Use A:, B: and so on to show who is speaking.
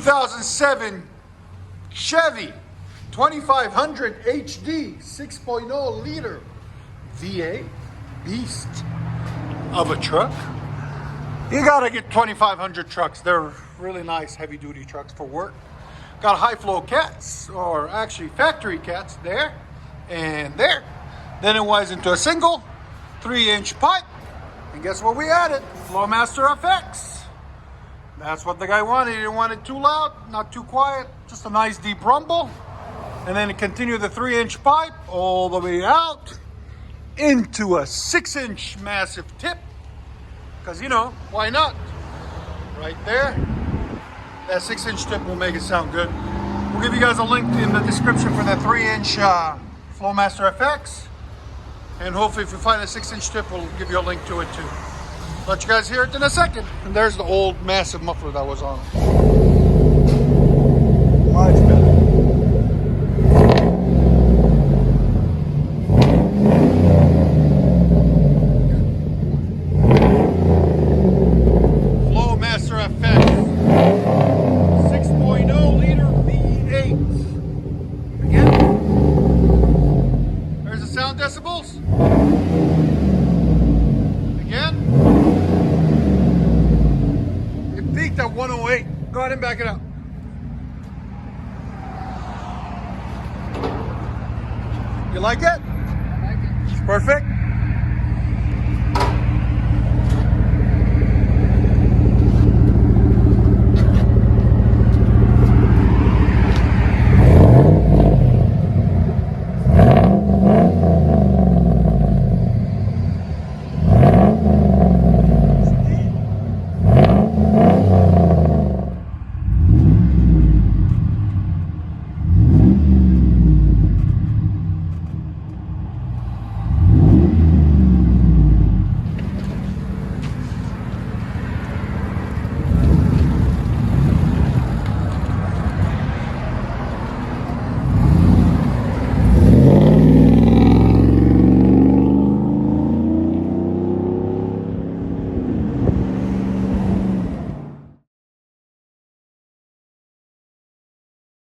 A: 2007 Chevy 2500 HD 6.0 liter V8 beast of a truck. You gotta get 2500 trucks. They're really nice heavy duty trucks for work. Got high flow cats, or actually factory cats there and there. Then it was into a single 3-inch pipe. And guess what we added? FLOWMASTER FX. That's what the guy wanted. He didn't want it too loud, not too quiet, just a nice deep rumble. And then continue the 3-inch pipe all the way out into a 6-inch massive tip. Because, you know, why not? Right there. That 6-inch tip will make it sound good. We'll give you guys a link in the description for that 3-inch FLOWMASTER FX. And hopefully if you find a 6-inch tip, we'll give you a link to it too. Let you guys hear it in a second. And there's the old massive muffler that was on. Much better. FLOWMASTER FX 6.0 liter V8. Again, there's the sound decibels. Again, it peaked at 108. Go ahead and back it up. You like it?
B: I like it.
A: It's perfect.